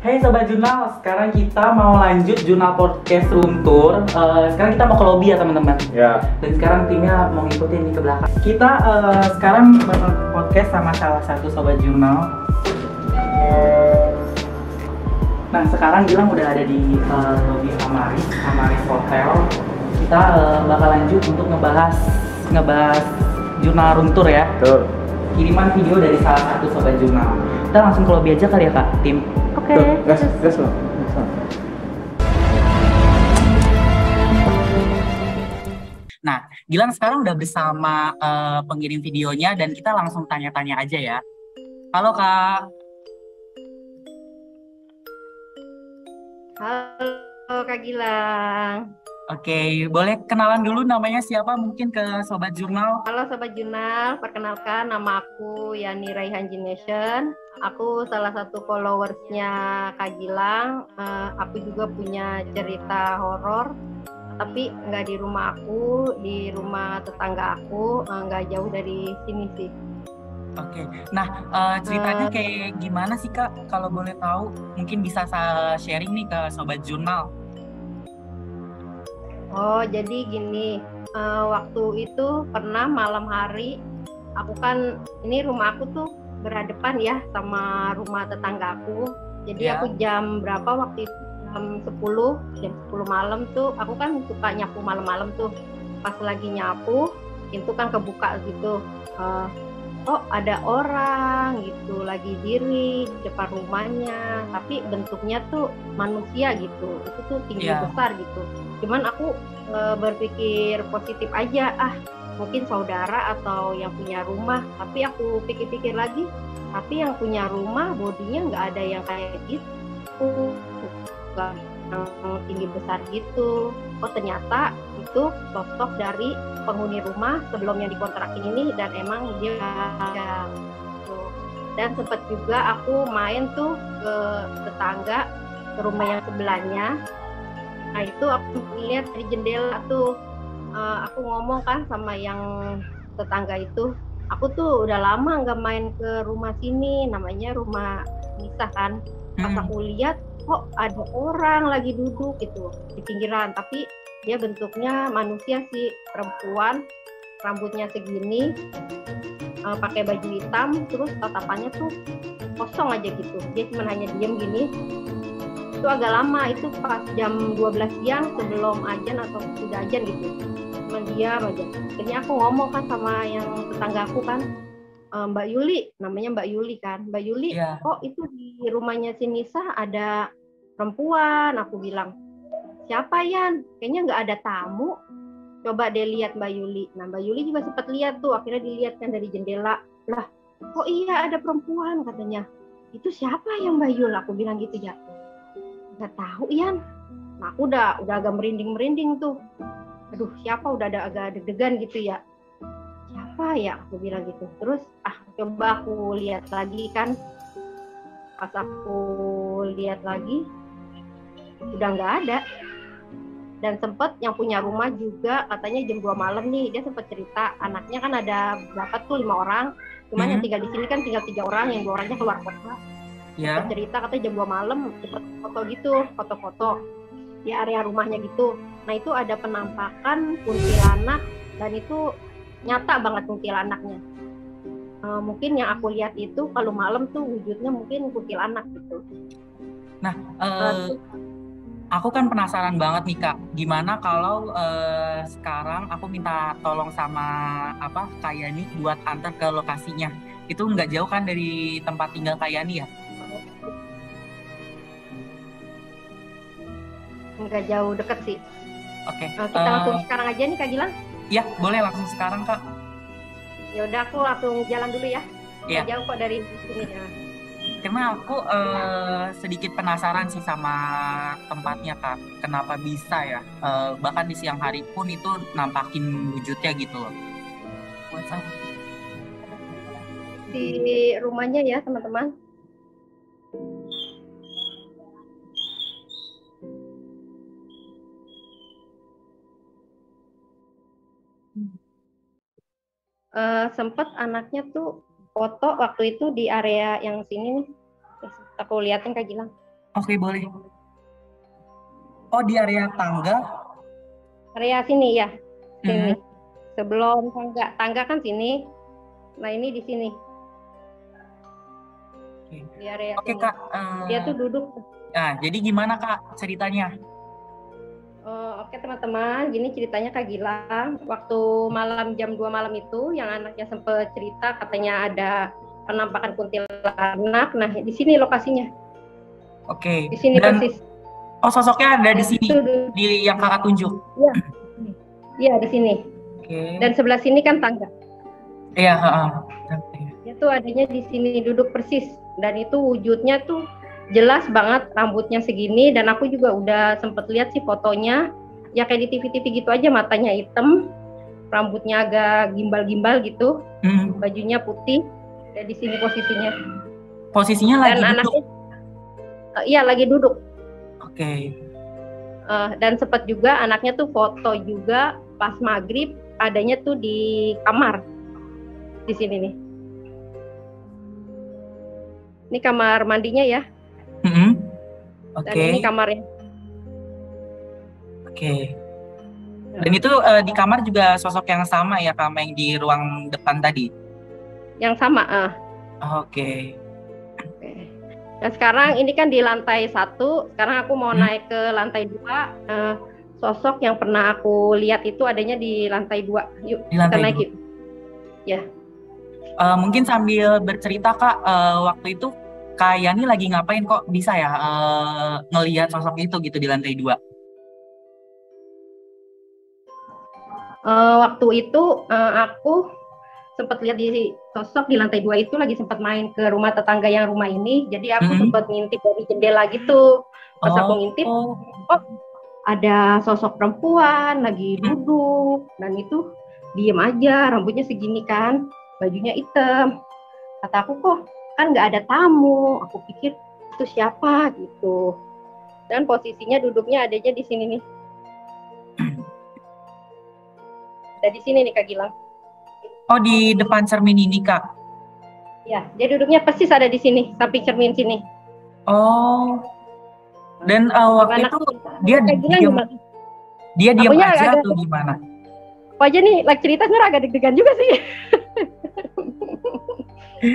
Hey Sobat Jurnal, sekarang kita mau lanjut Jurnal Podcast Room Tour. Sekarang kita mau ke lobby ya teman-teman. Ya. Dan sekarang timnya mau ngikutin nih ke belakang. Kita sekarang bakal podcast sama salah satu Sobat Jurnal. Nah sekarang Gilang udah ada di lobby Amaris Hotel. Kita bakal lanjut untuk ngebahas Jurnal Room Tour ya. Betul. Kiriman video dari salah satu Sobat Jurnal. Kita langsung ke lobby aja kali ya Kak, tim. Oke. Gas loh. Nah, Gilang sekarang udah bersama pengirim videonya dan kita langsung tanya-tanya aja ya. Halo Kak. Halo Kak Gilang. Oke, boleh kenalan dulu namanya siapa mungkin ke Sobat Jurnal? Halo Sobat Jurnal, perkenalkan nama aku Yani Raihan Nation. Aku salah satu followersnya Kak Gilang. Aku juga punya cerita horor, tapi nggak di rumah aku, di rumah tetangga aku, nggak jauh dari sini sih. Oke, nah ceritanya kayak gimana sih Kak? Kalau boleh tahu, mungkin bisa sharing nih ke Sobat Jurnal. Oh, jadi gini, waktu itu pernah malam hari, aku kan, ini rumah aku tuh berhadapan ya sama rumah tetanggaku. Jadi Ya. aku jam berapa waktu itu, jam 10 malam tuh, aku kan suka nyapu malam-malam tuh. Pas lagi nyapu, itu kan kebuka gitu. Oh ada orang gitu lagi diri di depan rumahnya, tapi bentuknya tuh manusia gitu, itu tuh tinggi Ya. besar gitu. Cuman aku berpikir positif aja, mungkin saudara atau yang punya rumah. Tapi aku pikir-pikir lagi, tapi yang punya rumah bodinya nggak ada yang kayak gitu, nggak yang tinggi besar gitu. Oh ternyata itu sosok dari penghuni rumah sebelum yang dikontrakin ini, dan emang dia ada gitu. Dan sempat juga aku main tuh ke tetangga, ke rumah yang sebelahnya. Nah itu aku lihat dari jendela tuh, aku ngomong kan sama yang tetangga itu, aku tuh udah lama nggak main ke rumah sini, namanya rumah Nisa kan. Pas aku lihat kok ada orang lagi duduk gitu di pinggiran, tapi dia bentuknya manusia sih, perempuan, rambutnya segini, pakai baju hitam, terus tatapannya tuh kosong aja gitu, dia cuma hanya diem gini. Itu agak lama, itu pas jam 12 siang sebelum ajan atau sudah ajan gitu, cuma diam aja. Akhirnya aku ngomong kan sama yang tetanggaku kan, Mbak Yuli, namanya Mbak Yuli kan, Mbak Yuli, Ya. kok itu di rumahnya si Nisa ada perempuan, aku bilang. Siapa Yan? Kayaknya nggak ada tamu. Coba deh lihat Mbak Yuli. Nah Mbak Yuli juga sempat lihat tuh, akhirnya dilihat kan dari jendela. Lah, kok iya ada perempuan katanya. Itu siapa yang Mbak Yul? Aku bilang gitu ya. Nggak tahu Yan. Nah aku udah agak merinding tuh. Aduh siapa, udah ada agak deg-degan gitu ya. Siapa ya? Aku bilang gitu. Terus coba aku lihat lagi kan. Pas aku lihat lagi, udah nggak ada. Dan sempet yang punya rumah juga katanya jam 2 malam nih, dia sempet cerita anaknya kan ada berapa tuh, 5 orang, cuman yang tinggal di sini kan tinggal 3 orang, yang 2 orangnya keluar kota. Ya. Sempet cerita katanya jam 2 malam cepet foto gitu, foto-foto di area rumahnya gitu. Nah itu ada penampakan kuntilanak, dan itu nyata banget kuntilanaknya. Mungkin yang aku lihat itu kalau malam tuh wujudnya mungkin kuntilanak gitu. Nah, aku kan penasaran banget nih Kak, gimana kalau sekarang aku minta tolong sama Kak Yani buat antar ke lokasinya. Itu nggak jauh kan dari tempat tinggal Kak Yani ya? Nggak jauh, deket sih. Oke. Kita langsung sekarang aja nih Kak Gilang. Ya, boleh langsung sekarang Kak. Ya udah aku langsung jalan dulu ya. Iya. Nggak jauh kok dari sini ya. Karena aku sedikit penasaran sih sama tempatnya Kak. Kenapa bisa ya? Bahkan di siang hari pun itu nampakin wujudnya gitu loh. Di rumahnya ya teman-teman. Sempet anaknya tuh foto waktu itu di area yang sini nih. Aku liatin Kak Gilang. Oke, boleh. Oh, di area tangga. Area sini ya, sini. Hmm. Sebelum tangga kan sini. Nah ini di sini, Oke, di area Oke, sini. Kak. Dia tuh duduk. Nah, jadi gimana Kak ceritanya? Oke teman-teman, gini ceritanya Kak Gilang. Waktu malam jam 2 malam itu, yang anaknya sempat cerita katanya ada penampakan kuntilanak. Nah di sini lokasinya, Oke. di sini Dan persis. sosoknya ada di Dan sini, itu, di yang Kakak tunjuk. iya, iya di sini. Oke. Dan sebelah sini kan tangga. Iya, heeh. Dia tuh adanya di sini duduk persis. Dan itu wujudnya tuh jelas banget, rambutnya segini. Dan aku juga udah sempet lihat sih fotonya. Ya kayak di TV-TV gitu aja, matanya hitam, rambutnya agak gimbal-gimbal gitu, bajunya putih. Dan di sini posisinya. Posisinya lagi dan duduk. Anaknya, iya lagi duduk. Oke. Dan sempat juga anaknya tuh foto juga pas maghrib, adanya tuh di kamar di sini nih. Ini kamar mandinya ya. Oke. Dan ini kamarnya. Oke. Dan itu di kamar juga sosok yang sama ya, sama yang di ruang depan tadi? Yang sama. Oke. Dan sekarang ini kan di lantai 1. Sekarang aku mau naik ke lantai 2. Sosok yang pernah aku lihat itu adanya di lantai 2. Yuk, Di lantai kita naik 2. yuk. Ya. Mungkin sambil bercerita Kak, waktu itu Kak Yani lagi ngapain kok bisa ya ngelihat sosok itu gitu di lantai 2? Waktu itu aku sempat lihat di sosok di lantai 2 itu lagi sempat main ke rumah tetangga yang rumah ini. Jadi aku sempat ngintip dari jendela gitu. Pas aku ngintip, ada sosok perempuan lagi duduk, dan itu diem aja, rambutnya segini kan, bajunya hitam. Kata aku, kok kan nggak ada tamu. Aku pikir itu siapa gitu. Dan posisinya duduknya adanya di sini nih. Ada di sini nih Kak Gilang. Oh, di depan cermin ini Kak? Ya, dia duduknya persis ada di sini, samping cermin sini. Oh. Dan waktu itu dia diam aja atau gimana? Apa aja nih, like cerita sebenarnya agak deg-degan juga sih.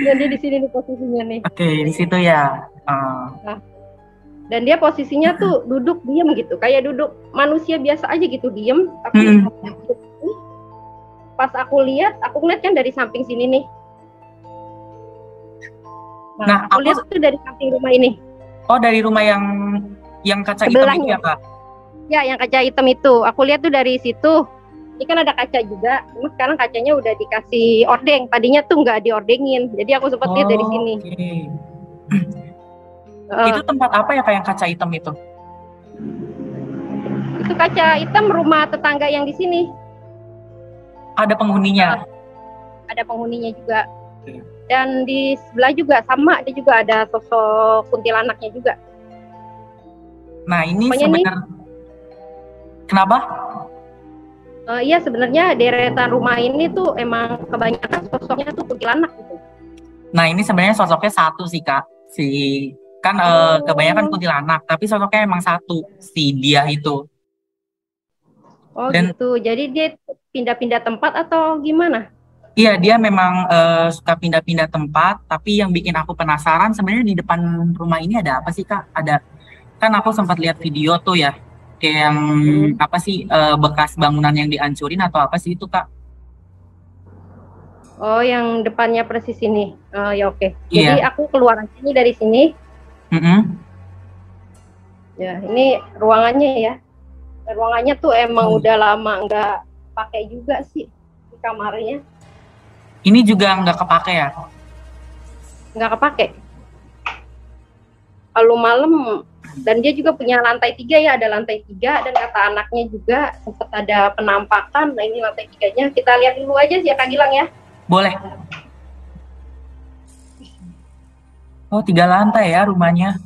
Dan dia di sini nih posisinya nih. Oke, di situ ya. Nah, dan dia posisinya tuh duduk diam gitu, kayak duduk manusia biasa aja gitu, diem. Tapi pas aku lihat kan dari samping sini nih. Nah aku lihat tuh dari samping rumah ini. Oh, dari rumah yang kaca hitam itu ya Kak? Ya, yang kaca hitam itu. Aku lihat tuh dari situ. Ini kan ada kaca juga. Cuma sekarang kacanya udah dikasih ordeng. Tadinya tuh nggak diordengin. Jadi aku sempat lihat dari sini. Itu tempat apa ya Kak yang kaca hitam itu? Itu kaca hitam rumah tetangga yang di sini. Ada penghuninya? Ada penghuninya juga. Dan di sebelah juga sama, dia juga ada sosok kuntilanaknya juga. Nah ini sebenarnya kenapa? Iya sebenarnya deretan rumah ini tuh emang kebanyakan sosoknya tuh kuntilanak gitu. Nah ini sebenarnya sosoknya satu sih Kak, kan kebanyakan kuntilanak, tapi sosoknya emang satu, si dia itu. Oh gitu, jadi dia pindah-pindah tempat atau gimana? Iya, dia memang suka pindah-pindah tempat, tapi yang bikin aku penasaran sebenarnya di depan rumah ini ada apa sih Kak? Kan aku sempat lihat video tuh ya, kayak yang apa sih, bekas bangunan yang dihancurin atau apa sih itu Kak? Oh, yang depannya persis ini. Ya oke. Jadi aku keluar aja nih dari sini. Ya, ini ruangannya ya. Ruangannya tuh emang udah lama nggak pakai juga sih di kamarnya. Ini juga nggak kepake ya? Nggak kepake. Kalau malam, dan dia juga punya lantai 3 ya, ada lantai 3, dan kata anaknya juga sempat ada penampakan. Nah ini lantai 3-nya, kita lihat dulu aja sih ya Kak Gilang ya. Boleh. Oh 3 lantai ya rumahnya.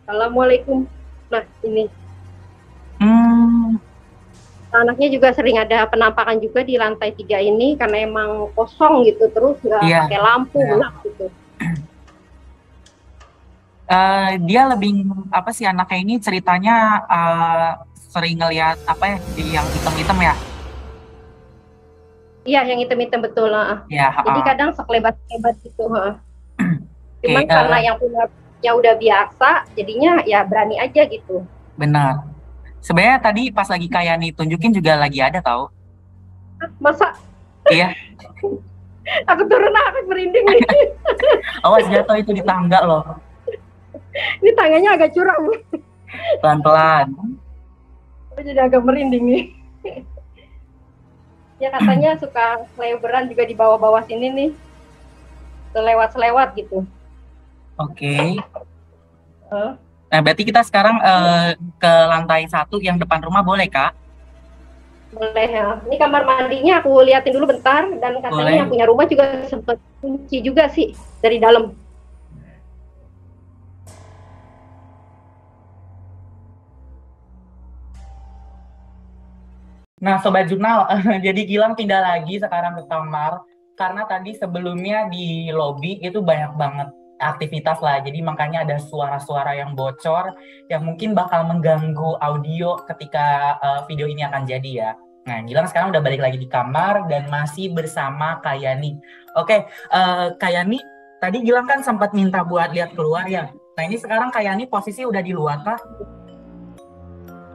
Assalamualaikum. Nah ini. Anaknya juga sering ada penampakan juga di lantai 3 ini karena emang kosong gitu, terus nggak pakai lampu, gelap gitu. Dia lebih apa sih anaknya ini ceritanya sering ngelihat apa ya yang hitam-hitam ya? Iya, yang hitam-hitam betul. Ya, jadi kadang sekelebat-sekelebat gitu. Cuman okay, karena yang punya ya udah biasa, jadinya ya berani aja gitu. Benar. Sebenarnya tadi pas lagi kayak nih tunjukin juga lagi ada tau. Masa? Iya. Aku turun, aku merinding nih. Awas jatuh itu di tangga loh. Ini tangganya agak curam. Pelan-pelan. Aku jadi agak merinding nih. Ya katanya suka seleberan juga di bawah-bawah sini nih. Selewat-selewat gitu. Oke. Nah, berarti kita sekarang ke lantai 1 yang depan rumah boleh, Kak? Boleh ya. Ini kamar mandinya aku liatin dulu bentar, dan katanya yang punya rumah juga sempat kunci juga sih dari dalam. Nah, Sobat Jurnal, jadi Gilang pindah lagi sekarang ke kamar karena tadi sebelumnya di lobi itu banyak banget aktivitas lah, jadi makanya ada suara-suara yang bocor yang mungkin bakal mengganggu audio ketika video ini akan jadi ya. Nah, Gilang sekarang udah balik lagi di kamar dan masih bersama Kayani. Oke, Kayani, tadi Gilang kan sempat minta buat lihat keluar ya. Nah, ini sekarang Kayani posisi udah di luar kah?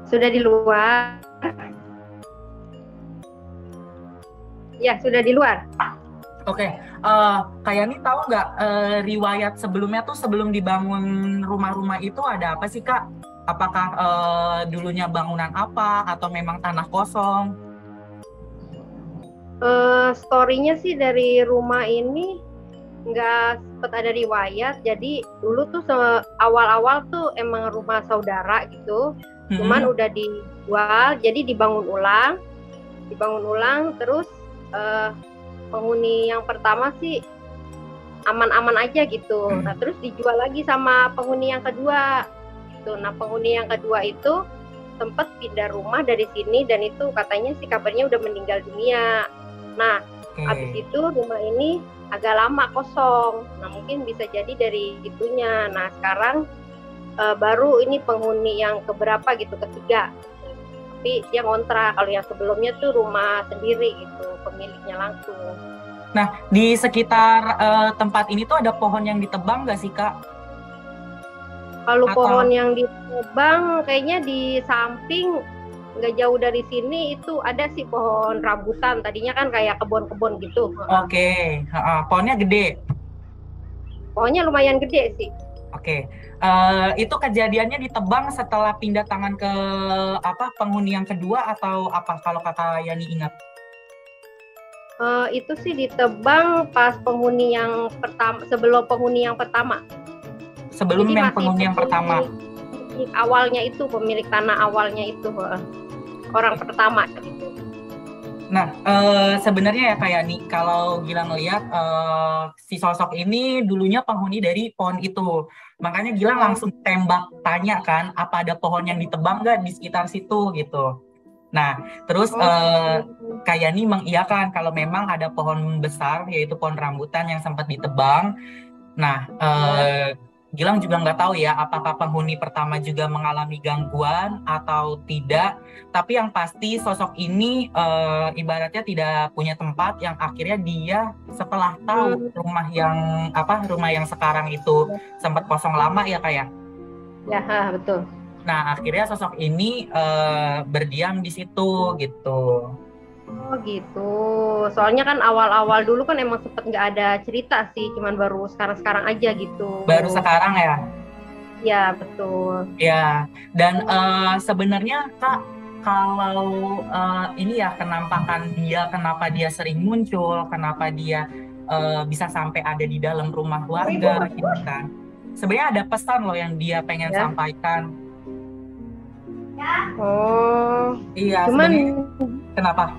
Sudah di luar. Ya, sudah di luar. Oke, Kayani tahu nggak riwayat sebelumnya tuh sebelum dibangun rumah-rumah itu ada apa sih, Kak? Apakah dulunya bangunan apa atau memang tanah kosong? Story-nya sih dari rumah ini nggak sempat ada riwayat. Jadi dulu tuh awal-awal tuh emang rumah saudara gitu. Cuman udah dijual, jadi dibangun ulang. Terus penghuni yang pertama sih aman-aman aja gitu. Nah, terus dijual lagi sama penghuni yang kedua gitu. Nah, penghuni yang kedua itu sempat pindah rumah dari sini, dan itu katanya sih kabarnya udah meninggal dunia. Nah, habis itu rumah ini agak lama kosong. Nah, mungkin bisa jadi dari itunya. Nah, sekarang baru ini penghuni yang keberapa gitu, ketiga. Tapi dia ngontrak. Kalau yang sebelumnya tuh rumah sendiri gitu, pemiliknya langsung. Nah, di sekitar tempat ini tuh ada pohon yang ditebang nggak sih, Kak? Kalau pohon yang ditebang kayaknya di samping nggak jauh dari sini itu ada sih pohon rambutan. Tadinya kan kayak kebun-kebun gitu. Oke. Pohonnya gede? Pohonnya lumayan gede sih. Oke. Itu kejadiannya ditebang setelah pindah tangan ke penghuni yang kedua atau apa kalau Kakak Yani ingat? Itu sih ditebang pas penghuni yang pertama, sebelum penghuni yang pertama. Sebelum yang penghuni yang pertama. Awalnya itu pemilik tanah awalnya itu orang pertama gitu. Nah, sebenarnya ya kayak nih, kalau Gilang lihat si sosok ini dulunya penghuni dari pohon itu. Makanya Gilang langsung tembak tanya kan, apa ada pohon yang ditebang nggak di sekitar situ gitu. Nah, terus Kayani mengiyakan kalau memang ada pohon besar, yaitu pohon rambutan yang sempat ditebang. Nah, Gilang juga nggak tahu ya apakah penghuni pertama juga mengalami gangguan atau tidak. Tapi yang pasti sosok ini ibaratnya tidak punya tempat, yang akhirnya dia setelah tahu rumah yang sekarang itu sempat kosong lama ya kayak. Ya, betul. Nah, akhirnya sosok ini berdiam di situ gitu. Oh gitu. Soalnya kan awal-awal dulu kan emang sempet nggak ada cerita sih, cuman baru sekarang-sekarang aja gitu. Baru sekarang ya? Ya, betul. Ya, dan sebenarnya Kak, kalau ini ya kenampakan dia, kenapa dia sering muncul, kenapa dia bisa sampai ada di dalam rumah warga gitu kan. Sebenarnya ada pesan loh yang dia pengen sampaikan. Oh. Iya, cuman kenapa?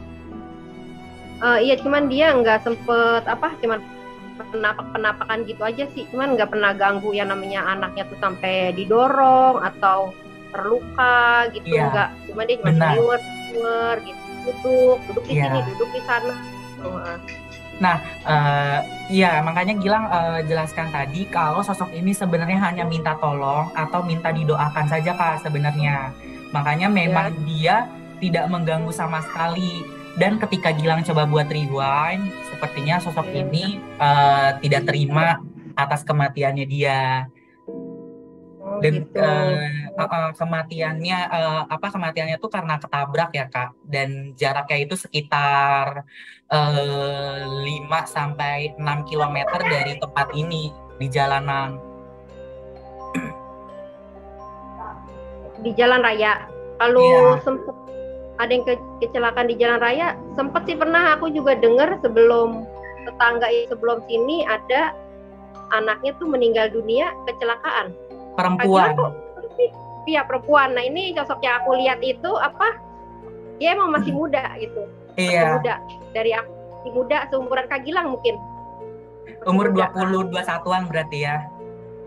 Iya, cuman dia nggak sempet cuman penampakan gitu aja sih, cuman nggak pernah ganggu yang namanya anaknya tuh sampai didorong atau terluka gitu, nggak. Cuma dia cuma riwet keluar gitu, duduk di sini, Iya. duduk di sana. Oh, Nah, iya makanya Gilang jelaskan tadi kalau sosok ini sebenarnya hanya minta tolong atau minta didoakan saja Kak sebenarnya. Makanya ya, memang dia tidak mengganggu sama sekali. Dan ketika Gilang coba buat rewind, sepertinya sosok ya. ini tidak terima atas kematiannya dia. Oh Dan gitu. kematiannya tuh karena ketabrak ya Kak, dan jaraknya itu sekitar 5 sampai 6 kilometer dari tempat ini di jalanan. Di jalan raya. Kalau Iya, sempet ada yang kecelakaan di jalan raya, sempet sih pernah aku juga dengar sebelum tetangga sebelum sini ada anaknya tuh meninggal dunia kecelakaan. Kak Gilang perempuan. kok iya perempuan. Nah ini sosok yang aku lihat itu apa? Dia emang masih muda gitu, masih Iya, muda. Dari aku masih muda seumuran Kak Gilang mungkin masih umur muda. 20-21-an berarti ya.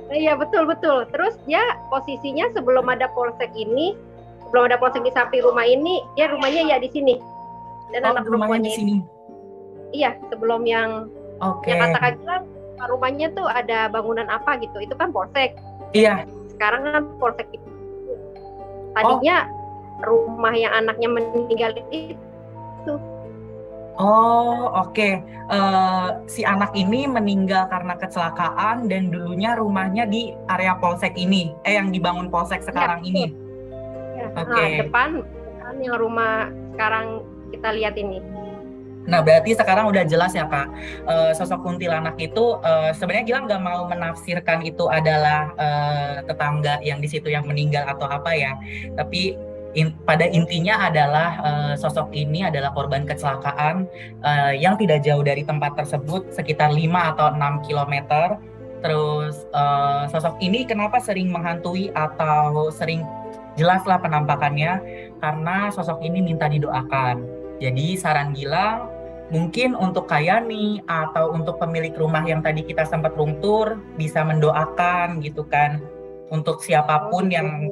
Iya betul betul. Terus dia posisinya sebelum ada polsek ini, sebelum ada polsek di samping rumah ini, dia rumahnya ya di sini. Dan Oh, anak rumahnya di perempuannya sini. iya sebelum yang Oke. kata Kak Gilang rumahnya tuh ada bangunan apa gitu. Itu kan polsek. Iya. Sekarang kan polsek itu. Oh, Tadinya rumah yang anaknya meninggal itu. oh, oke. Si anak ini meninggal karena kecelakaan dan dulunya rumahnya di area polsek ini, yang dibangun polsek Iya sekarang betul. ini. Ya. Nah, Oke. depan yang rumah sekarang kita lihat ini. Nah, berarti sekarang udah jelas ya, Kak. Sosok kuntilanak itu sebenarnya Gilang nggak mau menafsirkan itu adalah tetangga yang di situ yang meninggal atau apa ya. Tapi pada intinya adalah sosok ini adalah korban kecelakaan yang tidak jauh dari tempat tersebut, sekitar 5 atau 6 kilometer. Terus sosok ini kenapa sering menghantui atau sering jelaslah penampakannya karena sosok ini minta didoakan. Jadi saran Gilang mungkin untuk Kayani atau untuk pemilik rumah yang tadi kita sempat room tour bisa mendoakan gitu kan. Untuk Oh siapapun gitu. yang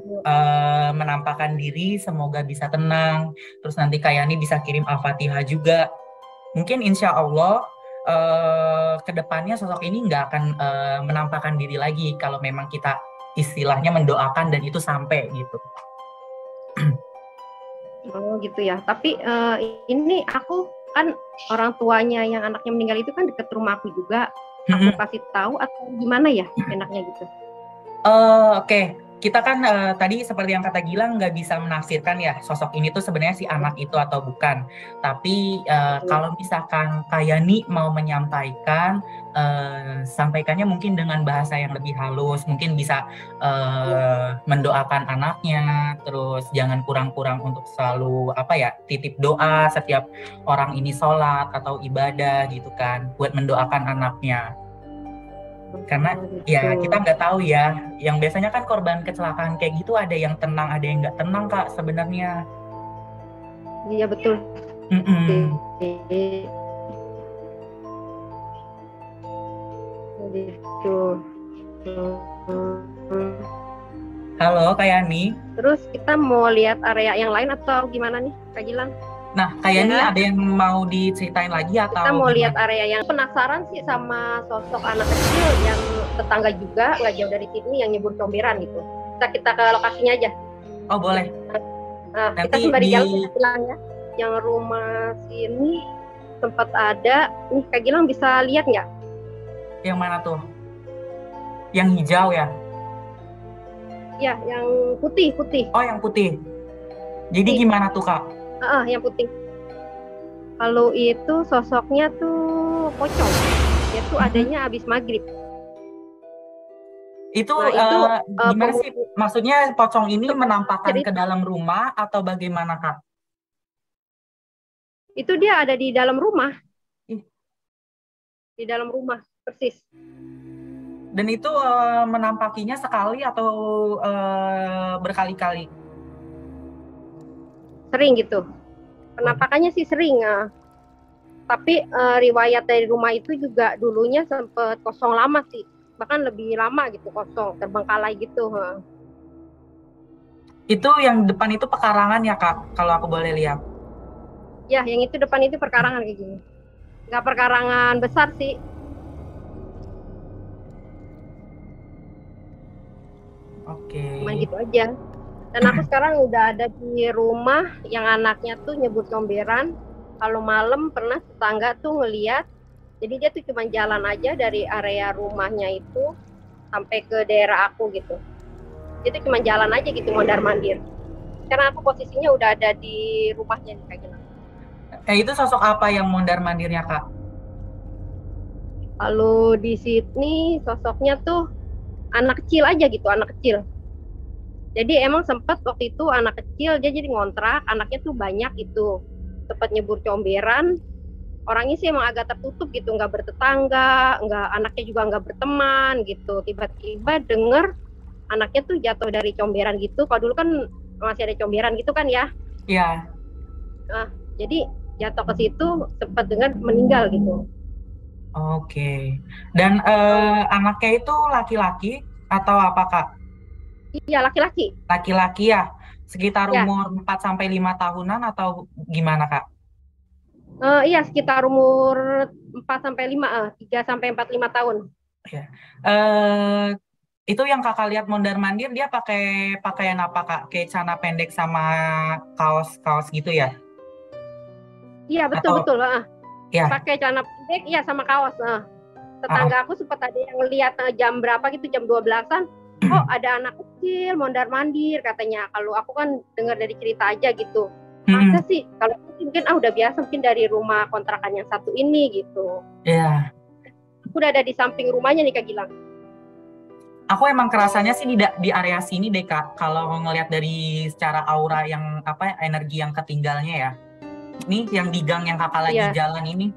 menampakkan diri semoga bisa tenang. Terus nanti Kayani bisa kirim Al-Fatihah juga. Mungkin insya Allah ke depannya sosok ini nggak akan menampakkan diri lagi kalau memang kita istilahnya mendoakan dan itu sampai gitu. Oh gitu ya. Tapi ini aku kan orang tuanya yang anaknya meninggal itu kan deket rumah aku juga. Aku kasih tahu atau gimana ya enaknya gitu. Oke. Kita kan tadi seperti yang kata Gilang nggak bisa menafsirkan ya sosok ini tuh sebenarnya si anak itu atau bukan. Tapi kalau misalkan Kayani mau menyampaikan, sampaikannya mungkin dengan bahasa yang lebih halus, mungkin bisa mendoakan anaknya, terus jangan kurang-kurang untuk selalu apa ya titip doa setiap orang ini sholat atau ibadah gitu kan, buat mendoakan anaknya. Karena ya kita nggak tahu ya, yang biasanya kan korban kecelakaan kayak gitu ada yang tenang, ada yang nggak tenang Kak sebenarnya. Iya betul. Mm-mm. Gitu. Halo Kak Yani. Terus kita mau lihat area yang lain atau gimana nih Kak Gilang? Nah Kak Yani Ya, ada yang mau diceritain lagi kita atau mau lihat gimana? area yang penasaran sih sama sosok anak kecil yang tetangga juga nggak jauh dari sini yang nyebur comberan gitu. Kita ke lokasinya aja. Oh boleh. Nah, kita Nanti sembari di jalan kita bilang ya. Yang rumah sini sempat ada. Nih Kak Gilang bisa lihat nggak? yang mana tuh? Yang hijau ya? Ya, yang putih putih. Oh yang putih. Jadi Putih. gimana tuh Kak? Yang putih. Kalau itu sosoknya tuh pocong. Dia tuh adanya habis maghrib. Itu Nah itu gimana sih? Maksudnya pocong ini menampakkan ke cerita. dalam rumah atau bagaimana Kak? Itu dia ada di dalam rumah. Ih, Di dalam rumah persis. dan itu menampakinya sekali atau berkali-kali? Sering gitu. Penampakannya sih sering. Tapi riwayat dari rumah itu juga dulunya sempat kosong lama sih. Bahkan lebih lama gitu kosong, terbengkalai gitu. Itu yang depan itu pekarangan ya Kak, kalau aku boleh lihat. Ya, yang itu depan itu perkarangan kayak gini. Nggak perkarangan besar sih. Oke. Cuman gitu aja. Dan aku sekarang udah ada di rumah yang anaknya tuh nyebut comberan. Kalau malam pernah tetangga tuh ngeliat. Jadi dia tuh cuma jalan aja dari area rumahnya itu sampai ke daerah aku gitu. Dia tuh cuma jalan aja gitu mondar-mandir. Karena aku posisinya udah ada di rumahnya nih kayak gitu. Itu sosok apa yang mondar-mandirnya, Kak? Kalau di Sydney sosoknya tuh anak kecil aja gitu, anak kecil. Jadi emang sempat waktu itu anak kecil dia jadi ngontrak, anaknya tuh banyak itu. Sempat nyebur comberan, orangnya sih emang agak tertutup gitu, nggak bertetangga, nggak anaknya juga nggak berteman gitu. Tiba-tiba denger anaknya tuh jatuh dari comberan gitu. Kalau dulu kan masih ada comberan gitu kan ya. Iya. Nah, jadi jatuh ke situ sempat dengar meninggal gitu. Oke. Dan anaknya itu laki-laki atau apa, Kak? Iya laki-laki. Laki-laki ya? Sekitar Ya, umur 4 sampai 5 tahunan atau gimana, Kak? iya sekitar umur 4 sampai 5, 3 sampai 45 tahun. Ya. Eh itu yang Kakak lihat mondar-mandir dia pakai pakaian apa, Kak? Kayak celana pendek sama kaos-kaos gitu ya? Iya betul Atau betul, ya? pakai celana pendek, iya sama kaos. Ah, Tetangga aku sempat ada yang lihat jam berapa gitu, jam 12-an. Oh ada anak kecil mondar-mandir katanya. Kalau aku kan dengar dari cerita aja gitu. Masa sih? Kalau mungkin udah biasa mungkin dari rumah kontrakan yang satu ini gitu. ya. Aku udah ada di samping rumahnya nih Kak Gilang. Aku emang kerasanya sih di area sini deh, Kak. Kalau ngelihat dari secara aura yang apa energi yang ketinggalnya ya. Ini yang di gang yang Kakak lagi Iya. jalan ini.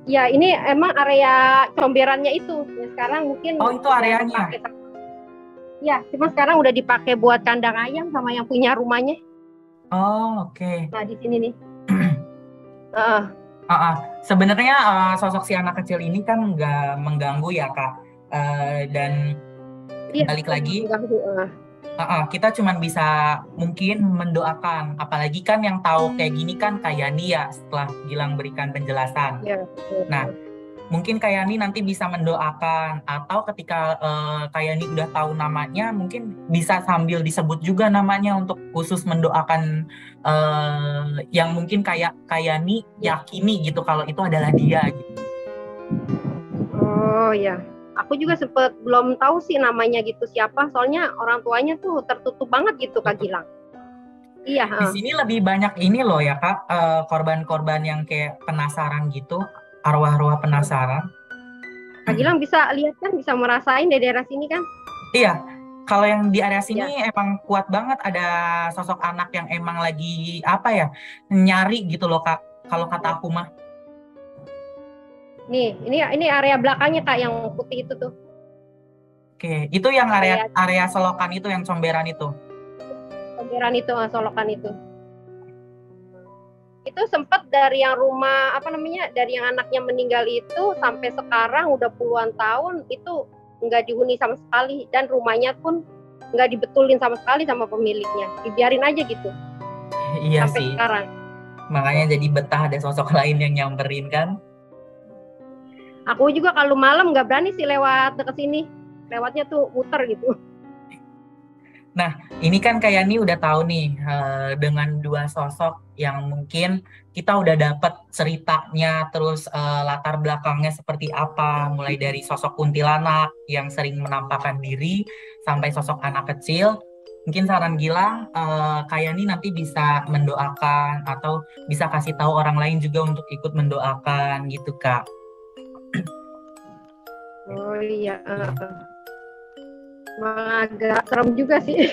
Ya ini emang area comberannya itu. Ya, sekarang mungkin Oh, itu udah areanya. dipakai. Ya, cuma sekarang udah dipakai buat kandang ayam sama yang punya rumahnya. Oh, oke. Nah di sini nih. Uh, Sebenarnya sosok si anak kecil ini kan nggak mengganggu ya, Kak. Dan iya, balik lagi, mengganggu. kita cuma bisa mungkin mendoakan. Apalagi kan yang tahu kayak gini kan kayak Nia setelah Gilang berikan penjelasan. Ya, Nah, mungkin Kayani nanti bisa mendoakan atau ketika Kayani udah tahu namanya mungkin bisa sambil disebut juga namanya untuk khusus mendoakan yang mungkin kayak Kayani yakini gitu kalau itu adalah dia gitu. Oh ya, aku juga sempet belum tahu sih namanya gitu siapa, soalnya orang tuanya tuh tertutup banget gitu Kak Gilang. Iya. Di sini lebih banyak ini loh ya Kak, korban-korban yang kayak penasaran gitu, arwah-arwah penasaran. Kak Gilang bisa lihat kan, bisa merasain di daerah sini kan? Iya, kalau yang di area sini emang kuat banget ada sosok anak yang emang lagi apa ya, nyari gitu loh Kak, kalau kata aku mah. Nih, ini area belakangnya Kak yang putih itu tuh. Oke, itu yang area selokan itu yang comberan itu. Comberan itu, solokan itu. Itu sempat dari yang rumah apa namanya, dari yang anaknya meninggal itu sampai sekarang udah puluhan tahun itu nggak dihuni sama sekali, dan rumahnya pun nggak dibetulin sama sekali sama pemiliknya, dibiarin aja gitu. Iya sampai sih. Sekarang. Makanya jadi betah ada sosok lain yang nyamperin kan. Aku juga kalau malam nggak berani sih lewat dekat sini, lewatnya tuh muter gitu. Nah, ini kan kayak nih udah tahu nih dengan dua sosok yang mungkin kita udah dapet ceritanya, terus latar belakangnya seperti apa, mulai dari sosok kuntilanak yang sering menampakkan diri, sampai sosok anak kecil. Mungkin saran Gilang, kayak nih nanti bisa mendoakan atau bisa kasih tahu orang lain juga untuk ikut mendoakan gitu, Kak. Oh iya. Agak serem juga sih.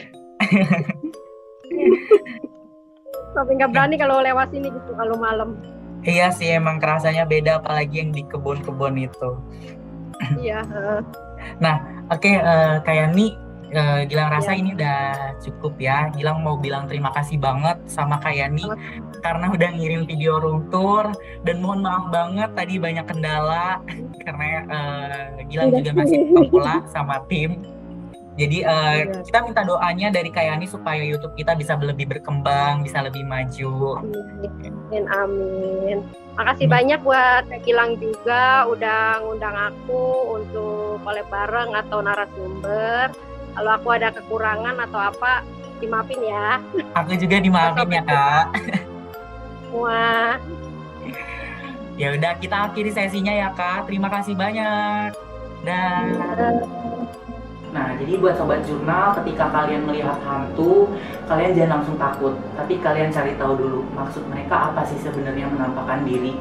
Tapi nggak berani kalau lewat sini gitu kalau malam. Iya sih, emang kerasanya beda apalagi yang di kebun-kebun itu. Iya. Nah, oke, kayak nih Gilang rasa ini udah cukup ya. Gilang mau bilang terima kasih banget sama Kayani karena udah ngirim video room tour, dan mohon maaf banget tadi banyak kendala karena Gilang juga masih pola sama tim. Jadi Iya. kita minta doanya dari Kak Yani supaya YouTube kita bisa lebih berkembang, bisa lebih maju. Amin, amin. Makasih banyak buat Kak Gilang juga udah ngundang aku untuk collab bareng atau narasumber. Kalau aku ada kekurangan atau apa, dimaafin ya. Aku juga dimaafin ya Kak. Semua. Ya udah kita akhiri sesinya ya Kak. Terima kasih banyak. Dan nah, jadi buat sobat jurnal, ketika kalian melihat hantu, kalian jangan langsung takut, tapi kalian cari tahu dulu maksud mereka apa sih sebenarnya menampakkan diri.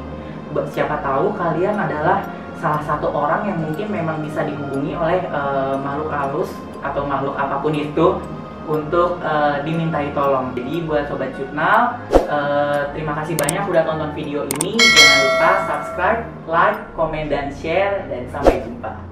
Siapa tahu kalian adalah salah satu orang yang mungkin memang bisa dihubungi oleh makhluk halus atau makhluk apapun itu untuk dimintai tolong. Jadi buat sobat jurnal, terima kasih banyak udah tonton video ini. Jangan lupa subscribe, like, komen, dan share, dan sampai jumpa.